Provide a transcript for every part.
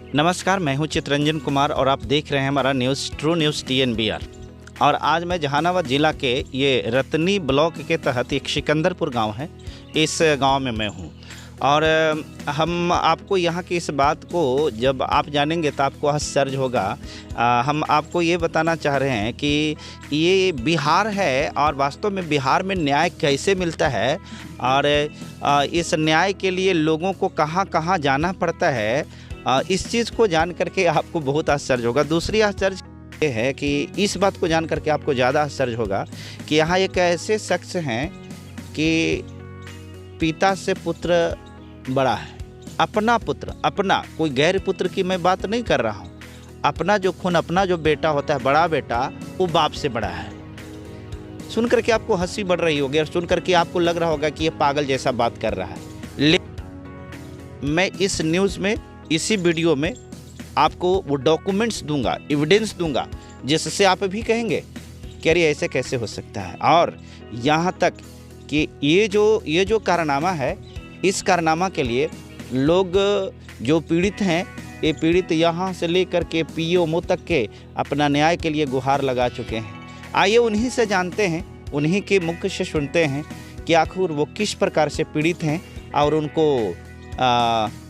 नमस्कार, मैं हूं चितरंजन कुमार और आप देख रहे हैं हमारा न्यूज़ ट्रू न्यूज़ TNBR। और आज मैं जहानाबाद ज़िला के ये रतनी ब्लॉक के तहत एक सिकंदरपुर गांव है, इस गांव में मैं हूं। और हम आपको यहाँ की इस बात को जब आप जानेंगे तो आपको आश्चर्य होगा। हम आपको ये बताना चाह रहे हैं कि ये बिहार है और वास्तव में बिहार में न्याय कैसे मिलता है और इस न्याय के लिए लोगों को कहाँ कहाँ जाना पड़ता है। इस चीज़ को जान करके आपको बहुत आश्चर्य होगा। दूसरी आश्चर्य ये है कि इस बात को जान करके आपको ज़्यादा आश्चर्य होगा कि यहाँ एक ऐसे शख्स हैं कि पिता से पुत्र बड़ा है। अपना पुत्र, अपना, कोई गैर पुत्र की मैं बात नहीं कर रहा हूँ। अपना जो खून, अपना जो बेटा होता है, बड़ा बेटा, वो बाप से बड़ा है। सुन करके आपको हंसी बढ़ रही होगी और सुन करके आपको लग रहा होगा कि ये पागल जैसा बात कर रहा है। लेकिन मैं इस न्यूज़ में, इसी वीडियो में आपको वो डॉक्यूमेंट्स दूंगा, एविडेंस दूंगा, जिससे आप भी कहेंगे कि अरे ऐसे कैसे हो सकता है। और यहाँ तक कि ये जो कारनामा है, इस कारनामा के लिए लोग जो पीड़ित हैं, ये पीड़ित यहाँ से लेकर के PO तक के अपना न्याय के लिए गुहार लगा चुके हैं। आइए उन्हीं से जानते हैं, उन्हीं के मुख से सुनते हैं कि आखिर वो किस प्रकार से पीड़ित हैं और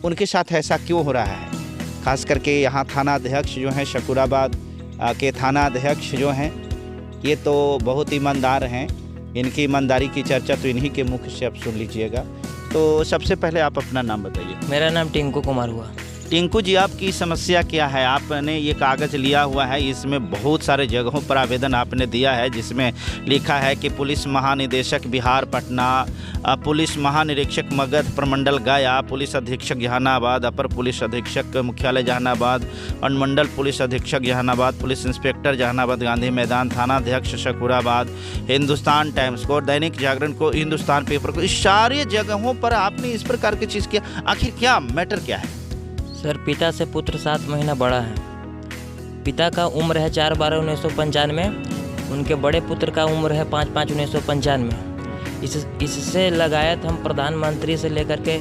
उनके साथ ऐसा क्यों हो रहा है। खास करके यहाँ थाना अध्यक्ष जो हैं, शकुराबाद के थाना अध्यक्ष जो हैं, ये तो बहुत ईमानदार हैं। इनकी ईमानदारी की चर्चा तो इन्हीं के मुख से आप सुन लीजिएगा। तो सबसे पहले आप अपना नाम बताइए। मेरा नाम टिंकू कुमार हुआ। टिंकू जी, आपकी समस्या क्या है? आपने ये कागज़ लिया हुआ है, इसमें बहुत सारे जगहों पर आवेदन आपने दिया है, जिसमें लिखा है कि पुलिस महानिदेशक बिहार पटना, पुलिस महानिरीक्षक मगध प्रमंडल गया, पुलिस अधीक्षक जहानाबाद, अपर पुलिस अधीक्षक मुख्यालय जहानाबाद, अनुमंडल पुलिस अधीक्षक जहानाबाद, पुलिस इंस्पेक्टर जहानाबाद गांधी मैदान, थाना अध्यक्ष शकुराबाद, हिंदुस्तान टाइम्स को, दैनिक जागरण को, हिंदुस्तान पेपर को, इस सारी जगहों पर आपने इस प्रकार की चीज़ किया। आखिर क्या मैटर क्या है? सर, पिता से पुत्र 7 महीना बड़ा है। पिता का उम्र है 4/12/1995, उनके बड़े पुत्र का उम्र है 5/5/1995। इससे लगायत हम प्रधानमंत्री से लेकर के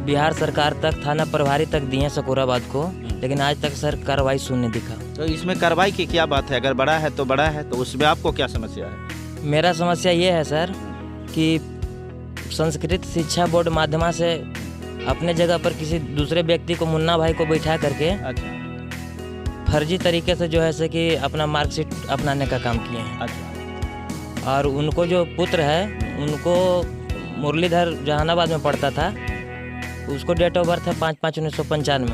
बिहार सरकार तक, थाना प्रभारी तक दिए सकुराबाद को, लेकिन आज तक सर कार्रवाई शून्य दिखा। तो इसमें कार्रवाई की क्या बात है? अगर बड़ा है तो बड़ा है, तो उसमें आपको क्या समस्या है? मेरा समस्या ये है सर कि संस्कृत शिक्षा बोर्ड माध्यमा से अपने जगह पर किसी दूसरे व्यक्ति को, मुन्ना भाई को बैठा करके फर्जी तरीके से जो है से कि अपना मार्कशीट अपनाने का काम किए हैं। और उनको जो पुत्र है, उनको मुरलीधर जहानाबाद में पढ़ता था, उसको डेट ऑफ बर्थ है 5/5/1995।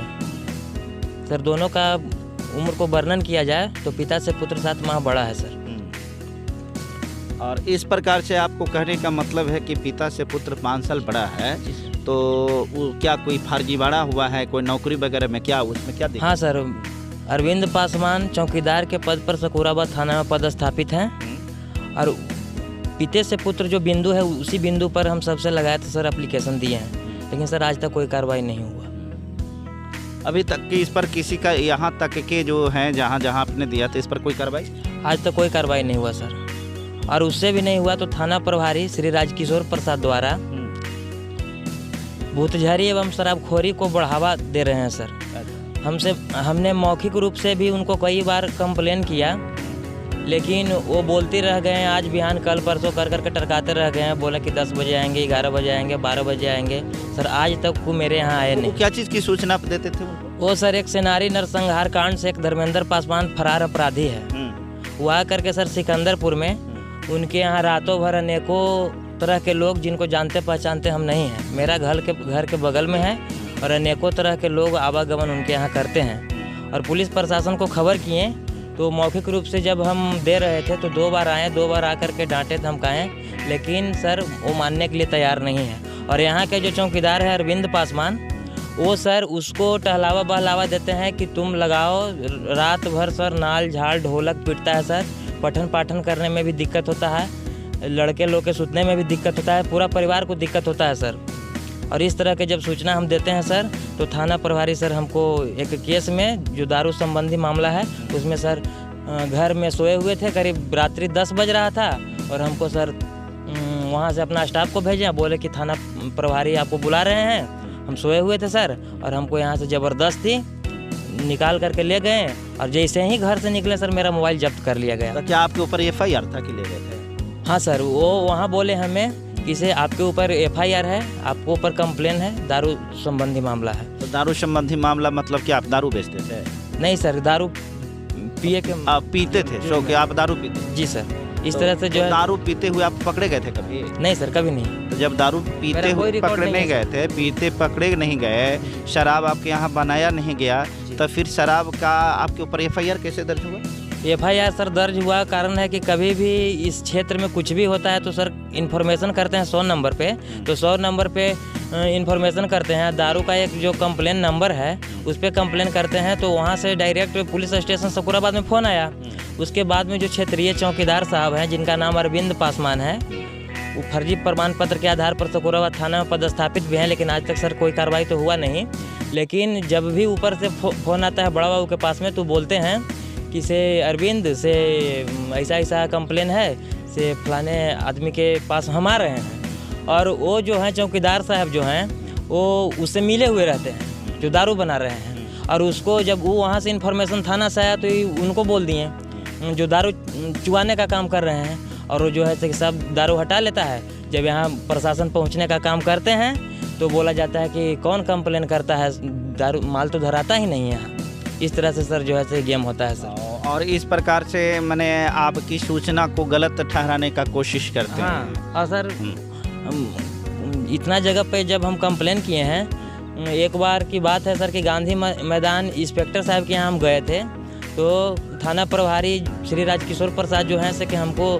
सर, दोनों का उम्र को वर्णन किया जाए तो पिता से पुत्र 7 माह बड़ा है सर। और इस प्रकार से आपको कहने का मतलब है कि पिता से पुत्र 5 साल बड़ा है, तो वो क्या कोई फर्जीवाड़ा हुआ है, कोई नौकरी वगैरह में, क्या उसमें क्या दिक्कत? हाँ सर, अरविंद पासवान चौकीदार के पद पर सकुराबाद थाना में पदस्थापित हैं। और पिता से पुत्र जो बिंदु है, उसी बिंदु पर हम सबसे लगाए थे सर, एप्लीकेशन दिए हैं, लेकिन सर आज तक कोई कार्रवाई नहीं हुआ। अभी तक कि इस पर किसी का, यहाँ तक के जो हैं जहाँ जहाँ आपने दिया था, इस पर कोई कार्रवाई? आज तक कोई कार्रवाई नहीं हुआ सर। और उससे भी नहीं हुआ तो थाना प्रभारी श्री राजकिशोर प्रसाद द्वारा भूतझारी एवं शराबखोरी को बढ़ावा दे रहे हैं सर। हमने मौखिक रूप से भी उनको कई बार कंप्लेन किया, लेकिन वो बोलते रह गए हैं। आज बिहान कल परसों कर करके टरकाते रह गए हैं। बोला कि 10 बजे आएंगे, 11 बजे आएंगे, 12 बजे आएंगे। सर, आज तक वो मेरे यहाँ आए नहीं। क्या चीज़ की सूचना आप देते थे उनको? वो सर एक सेनारी नरसंहार कांड से एक धर्मेंद्र पासवान फरार अपराधी है। वो आ करके सर सिकंदरपुर में उनके यहाँ रातों भर अनेकों तरह के लोग, जिनको जानते पहचानते हम नहीं हैं, मेरा घर के बगल में है, और अनेकों तरह के लोग आवागमन उनके यहाँ करते हैं। और पुलिस प्रशासन को खबर किए तो मौखिक रूप से जब हम दे रहे थे तो 2 बार आए, 2 बार आकर के डांटे धमकाएं, लेकिन सर वो मानने के लिए तैयार नहीं है। और यहाँ के जो चौकीदार है अरविंद पासवान, वो सर उसको टहलावा बहलावा देते हैं कि तुम लगाओ। रात भर सर नाल झाल ढोलक पीटता है सर। पठन पाठन करने में भी दिक्कत होता है, लड़के लोग के सुतने में भी दिक्कत होता है, पूरा परिवार को दिक्कत होता है सर। और इस तरह के जब सूचना हम देते हैं सर, तो थाना प्रभारी सर हमको एक केस में, जो दारू संबंधी मामला है, उसमें सर घर में सोए हुए थे, करीब रात्रि 10 बज रहा था, और हमको सर वहाँ से अपना स्टाफ को भेजे, बोले कि थाना प्रभारी आपको बुला रहे हैं। हम सोए हुए थे सर, और हमको यहाँ से ज़बरदस्ती निकाल करके ले गए और जैसे ही घर से निकले सर मेरा मोबाइल जब्त कर लिया गया। तो क्या आपके ऊपर FIR था कि ले गए थे? हाँ सर, वो वहाँ बोले हमें कि से आपके ऊपर FIR है, आपके ऊपर कंप्लेन है, दारू संबंधी मामला है। तो दारू संबंधी मामला मतलब कि आप दारू बेचते थे? नहीं सर, दारू पिए के आप पीते थे? शो कि आप दारू पीते? जी सर, इस तरह से जो है। दारू पीते हुए आप पकड़े गए थे कभी? नहीं सर, कभी नहीं। तो जब दारू पीते हुए पकड़ने गए थे, पीते पकड़े नहीं गए, शराब आपके यहाँ बनाया नहीं गया, तो फिर शराब का आपके ऊपर FIR कैसे दर्ज हुआ? FIR सर दर्ज हुआ कारण है कि कभी भी इस क्षेत्र में कुछ भी होता है तो सर इन्फॉर्मेशन करते हैं 100 नंबर पे। तो 100 नंबर पे इन्फॉर्मेशन करते हैं, दारू का एक जो कंप्लेन नंबर है उस पर कंप्लेन करते हैं, तो वहाँ से डायरेक्ट पुलिस स्टेशन सकुराबाद में फ़ोन आया। उसके बाद में जो क्षेत्रीय चौकीदार साहब हैं जिनका नाम अरविंद पासवान है, वो फर्जी प्रमाण पत्र के आधार पर सकुराबाद थाना में पदस्थापित भी हैं, लेकिन आज तक सर कोई कार्रवाई तो हुआ नहीं। लेकिन जब भी ऊपर से फ़ोन आता है बड़ा बाबू के पास में तो बोलते हैं कि से अरविंद से ऐसा ऐसा कंप्लेन है, से फलाने आदमी के पास हम आ रहे हैं। और वो जो हैं चौकीदार साहब जो हैं वो उससे मिले हुए रहते हैं जो दारू बना रहे हैं। और उसको जब वो वहाँ से इन्फॉर्मेशन थाना से आया तो उनको बोल दिए जो दारू चुवाने का काम कर रहे हैं, और वो जो है कि सब दारू हटा लेता है। जब यहाँ प्रशासन पहुँचने का काम करते हैं तो बोला जाता है कि कौन कंप्लेन करता है, दारू माल तो धराता ही नहीं है। इस तरह से सर जो है से गेम होता है सर। और इस प्रकार से मैंने आपकी सूचना को गलत ठहराने का कोशिश करते हैं। हाँ सर, इतना जगह पे जब हम कंप्लेन किए हैं, एक बार की बात है सर कि गांधी मैदान इंस्पेक्टर साहब के यहाँ हम गए थे, तो थाना प्रभारी श्री राजकिशोर प्रसाद जो हैं से कि हमको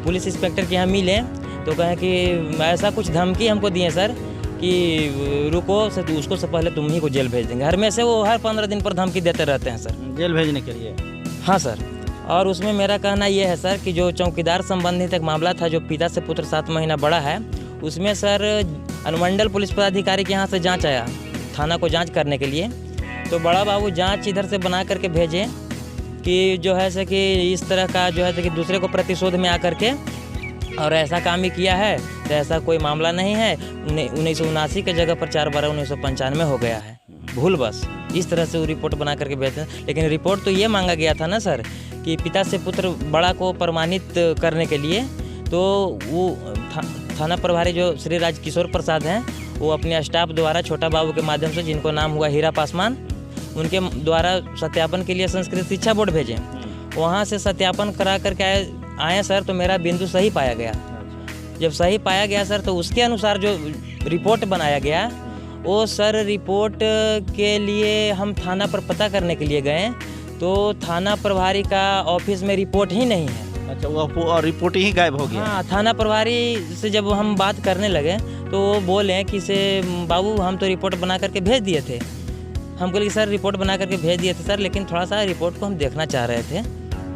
पुलिस इंस्पेक्टर के यहाँ मिले, तो कहें कि ऐसा कुछ धमकी हमको दिए सर कि रुको से तो उसको से पहले तुम ही को जेल भेज देंगे। हर में से वो हर 15 दिन पर धमकी देते रहते हैं सर, जेल भेजने के लिए। हाँ सर, और उसमें मेरा कहना ये है सर कि जो चौकीदार संबंधित एक मामला था जो पिता से पुत्र 7 महीना बड़ा है, उसमें सर अनुमंडल पुलिस पदाधिकारी के यहाँ से जांच आया थाना को जांच करने के लिए। तो बड़ा बाबू जांच इधर से बना करके भेजे कि जो है से कि इस तरह का जो है कि दूसरे को प्रतिशोध में आकर के और ऐसा काम ही किया है, तो ऐसा कोई मामला नहीं है। 1979 के जगह पर 4/12/1995 हो गया है, भूल बस। इस तरह से वो रिपोर्ट बना करके भेजते हैं। लेकिन रिपोर्ट तो ये मांगा गया था ना सर कि पिता से पुत्र बड़ा को प्रमाणित करने के लिए, तो वो थाना प्रभारी जो श्री राजकिशोर प्रसाद हैं वो अपने स्टाफ द्वारा छोटा बाबू के माध्यम से, जिनको नाम हुआ हीरा पासवान, उनके द्वारा सत्यापन के लिए संस्कृत शिक्षा बोर्ड भेजें। वहाँ से सत्यापन करा करके आए सर, तो मेरा बिंदु सही पाया गया। जब सही पाया गया सर तो उसके अनुसार जो रिपोर्ट बनाया गया वो सर रिपोर्ट के लिए हम थाना पर पता करने के लिए गए, तो थाना प्रभारी का ऑफिस में रिपोर्ट ही नहीं है। अच्छा, वो रिपोर्ट ही गायब हो गया? हाँ, थाना प्रभारी से जब हम बात करने लगे तो वो बोले कि से बाबू हम तो रिपोर्ट बना करके भेज दिए थे। हम बोले कि सर रिपोर्ट बना करके भेज दिए थे सर, लेकिन थोड़ा सा रिपोर्ट को हम देखना चाह रहे थे।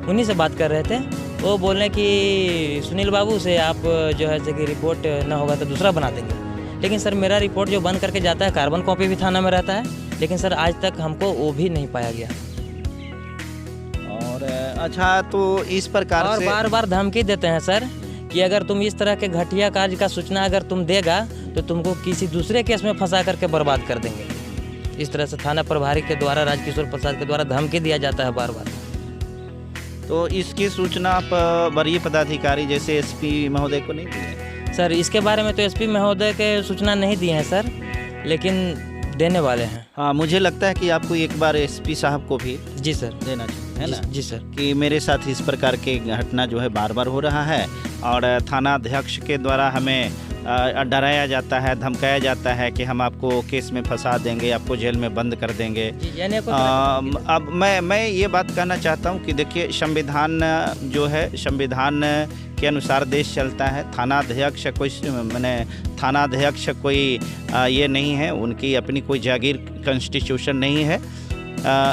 उन्हीं से बात कर रहे थे। वो बोले कि सुनील बाबू से आप जो है कि रिपोर्ट ना होगा तो दूसरा बना देंगे। लेकिन सर मेरा रिपोर्ट जो बन करके जाता है, कार्बन कॉपी भी थाना में रहता है, लेकिन सर आज तक हमको वो भी नहीं पाया गया। और अच्छा, तो इस प्रकार और से बार बार धमकी देते हैं सर कि अगर तुम इस तरह के घटिया कार्य का सूचना अगर तुम देगा तो तुमको किसी दूसरे केस में फंसा करके बर्बाद कर देंगे। इस तरह से थाना प्रभारी के द्वारा, राजकिशोर प्रसाद के द्वारा धमकी दिया जाता है बार बार। तो इसकी सूचना आप वरीय पदाधिकारी जैसे SP महोदय को नहीं दी? सर इसके बारे में तो SP महोदय के सूचना नहीं दी है सर, लेकिन देने वाले हैं। हाँ, मुझे लगता है कि आपको एक बार SP साहब को भी जी सर देना चाहिए, है ना? जी सर, कि मेरे साथ इस प्रकार के घटना जो है बार बार हो रहा है और थाना अध्यक्ष के द्वारा हमें डराया जाता है, धमकाया जाता है कि हम आपको केस में फंसा देंगे, आपको जेल में बंद कर देंगे। अब मैं ये बात कहना चाहता हूँ कि देखिए, संविधान जो है, संविधान के अनुसार देश चलता है। थाना अध्यक्ष कोई ये नहीं है, उनकी अपनी कोई जागीर कॉन्स्टिट्यूशन नहीं है।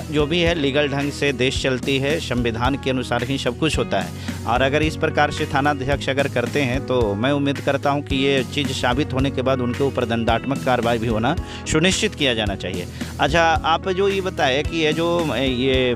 जो भी है लीगल ढंग से देश चलती है, संविधान के अनुसार ही सब कुछ होता है। और अगर इस प्रकार से थानाध्यक्ष अगर करते हैं तो मैं उम्मीद करता हूं कि ये चीज़ साबित होने के बाद उनके ऊपर दंडात्मक कार्रवाई भी होना सुनिश्चित किया जाना चाहिए। अच्छा, आप जो ये बताए कि ये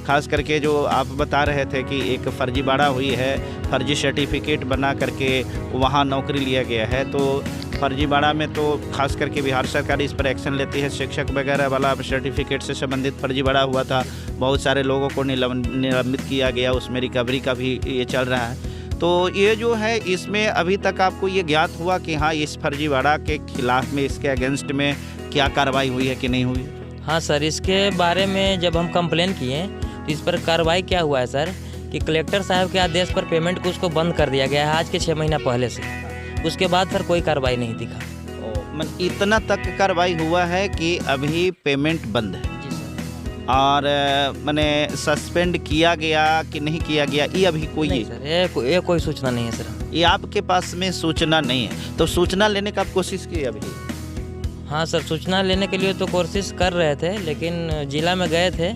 खास करके जो आप बता रहे थे कि एक फर्जीवाड़ा हुई है, फर्जी सर्टिफिकेट बना करके वहाँ नौकरी लिया गया है, तो फर्जीवाड़ा में तो खास करके बिहार सरकार इस पर एक्शन लेती है। शिक्षक वगैरह वाला सर्टिफिकेट से संबंधित फर्जीवाड़ा हुआ था, बहुत सारे लोगों को निलंबित किया गया, उसमें रिकवरी का भी ये चल रहा है। तो ये जो है इसमें अभी तक आपको ये ज्ञात हुआ कि हाँ इस फर्जीवाड़ा के खिलाफ में, इसके अगेंस्ट में क्या कार्रवाई हुई है कि नहीं हुई? हाँ सर, इसके बारे में जब हम कंप्लेन किए तो इस पर कार्रवाई क्या हुआ है सर कि कलेक्टर साहब के आदेश पर पेमेंट को उसको बंद कर दिया गया है आज के 6 महीना पहले से। उसके बाद सर कोई कार्रवाई नहीं दिखा। इतना तक कार्रवाई हुआ है कि अभी पेमेंट बंद है? जी सर। और मैंने सस्पेंड किया गया कि नहीं किया गया ये अभी कोई नहीं सर, ये कोई सूचना नहीं है सर। ये आपके पास में सूचना नहीं है, तो सूचना लेने का आप कोशिश की अभी? हाँ सर, सूचना लेने के लिए तो कोशिश कर रहे थे, लेकिन जिला में गए थे,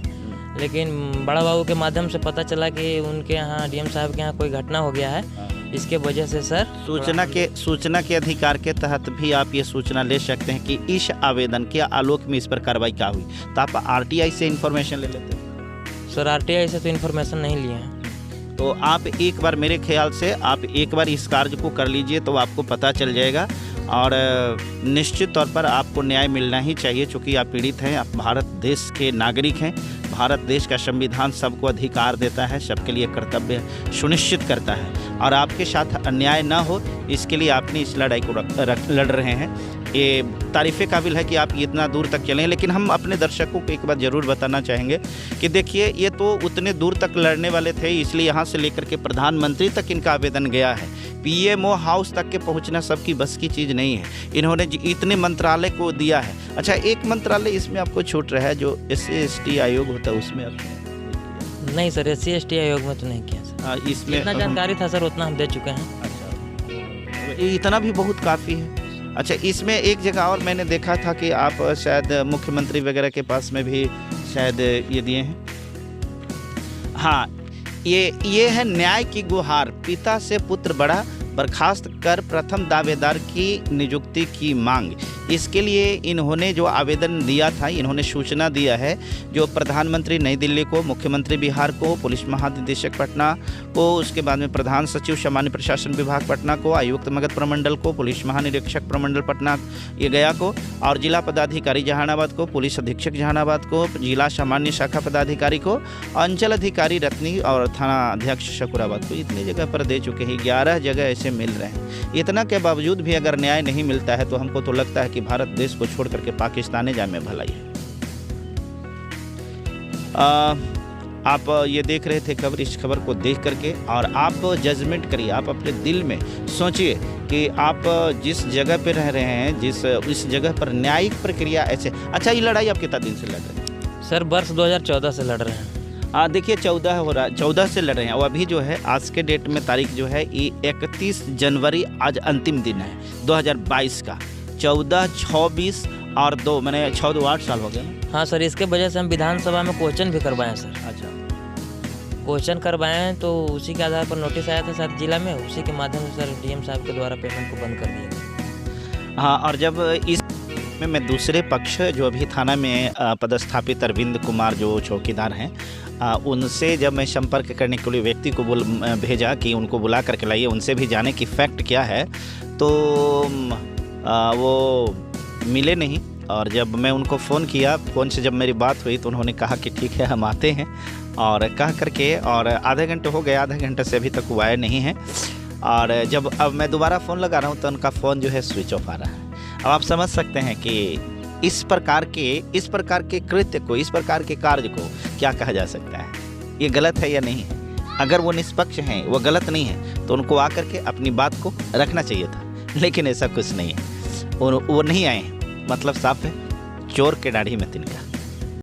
लेकिन बड़ा बाबू के माध्यम से पता चला कि उनके यहाँ डीएम साहब के यहाँ कोई घटना हो गया है। इसके वजह से सर सूचना के अधिकार के तहत भी आप ये सूचना ले सकते हैं कि इस आवेदन के आलोक में इस पर कार्रवाई क्या हुई, तो आप आरटीआई से इन्फॉर्मेशन ले लेते हैं। सर आरटीआई से तो इन्फॉर्मेशन नहीं लिए हैं। तो आप एक बार, मेरे ख्याल से आप एक बार इस कार्य को कर लीजिए तो आपको पता चल जाएगा, और निश्चित तौर पर आपको न्याय मिलना ही चाहिए, चूँकि आप पीड़ित हैं, आप भारत देश के नागरिक हैं। भारत देश का संविधान सबको अधिकार देता है, सबके लिए कर्तव्य सुनिश्चित करता है, और आपके साथ अन्याय ना हो इसके लिए आपने इस लड़ाई को लड़ रहे हैं। ये तारीफ़ काबिल है कि आप इतना दूर तक चलें। लेकिन हम अपने दर्शकों को एक बात ज़रूर बताना चाहेंगे कि देखिए ये तो उतने दूर तक लड़ने वाले थे, इसलिए यहाँ से लेकर के प्रधानमंत्री तक इनका आवेदन गया है। पीएमओ हाउस तक के पहुँचना सबकी बस की चीज़ नहीं है। इन्होंने इतने मंत्रालय को दिया है। अच्छा, एक मंत्रालय इसमें आपको छूट रहा है जो SC/ST आयोग होता है, उसमें आपने? नहीं सर, SC/ST आयोग में तो नहीं किया सर। इसमें जितना जानकारी था सर उतना हम दे चुके हैं। अच्छा, इतना भी बहुत काफ़ी है। अच्छा, इसमें एक जगह और मैंने देखा था कि आप शायद मुख्यमंत्री वगैरह के पास में भी शायद ये दिए हैं। हाँ, ये है न्याय की गुहार, पिता से पुत्र बढ़ा, बर्खास्त कर प्रथम दावेदार की नियुक्ति की मांग। इसके लिए इन्होंने जो आवेदन दिया था, इन्होंने सूचना दिया है जो प्रधानमंत्री नई दिल्ली को, मुख्यमंत्री बिहार को, पुलिस महानिदेशक पटना को, उसके बाद में प्रधान सचिव सामान्य प्रशासन विभाग पटना को, आयुक्त मगध प्रमंडल को, पुलिस महानिरीक्षक प्रमंडल पटना ये गया को, और जिला पदाधिकारी जहानाबाद को, पुलिस अधीक्षक जहानाबाद को, जिला सामान्य शाखा पदाधिकारी को, अंचल अधिकारी रत्नी और थाना अध्यक्ष शकूराबाद को। इतनी जगह पर दे चुके हैं, 11 जगह ऐसे मिल रहे हैं। इतना के बावजूद भी अगर न्याय नहीं मिलता है तो हमको तो लगता है कि भारत देश को छोड़ करके पाकिस्तान जाए में भलाई है। आप ये देख रहे थे खबर, इस खबर को देख करके और आप जजमेंट करिए, आप अपने दिल में सोचिए कि आप जिस जगह पे रह रहे हैं, इस जगह पर न्यायिक प्रक्रिया ऐसे। अच्छा, ये लड़ाई आप कितना दिन से लड़ रहे हैं? सर वर्ष 2014 से लड़ रहे हैं। देखिए 14 हो रहा है, 14 से लड़ रहे हैं, और अभी जो है आज के डेट में तारीख जो है ये 31 जनवरी आज अंतिम दिन है 2022 का। 14, 26 और 2 मैंने 6 2 8 साल हो गए ना। हाँ सर, इसके वजह से हम विधानसभा में क्वेश्चन भी करवाएं सर। अच्छा, क्वेश्चन करवाएं तो उसी के आधार पर नोटिस आया था सर जिला में, उसी के माध्यम से सर डीएम साहब के द्वारा पेमेंट को बंद कर दिया। हाँ, और जब इस में मैं दूसरे पक्ष जो अभी थाना में पदस्थापित अरविंद कुमार जो चौकीदार हैं, उनसे जब मैं संपर्क करने के लिए व्यक्ति को भेजा कि उनको बुला करके लाइए, उनसे भी जाने की फैक्ट क्या है, तो वो मिले नहीं। और जब मैं उनको फ़ोन किया, फ़ोन से जब मेरी बात हुई तो उन्होंने कहा कि ठीक है हम आते हैं, और कह करके, और आधे घंटे हो गए, आधे घंटे से अभी तक वो आए नहीं हैं। और जब अब मैं दोबारा फ़ोन लगा रहा हूँ तो उनका फ़ोन जो है स्विच ऑफ आ रहा है। अब आप समझ सकते हैं कि इस प्रकार के कृत्य को, इस प्रकार के कार्य को क्या कहा जा सकता है, ये गलत है या नहीं है। अगर वो निष्पक्ष हैं, वो गलत नहीं है, तो उनको आकर के अपनी बात को रखना चाहिए था, लेकिन ऐसा कुछ नहीं है। वो नहीं आए, मतलब साफ है, चोर के दाढ़ी में तिनका।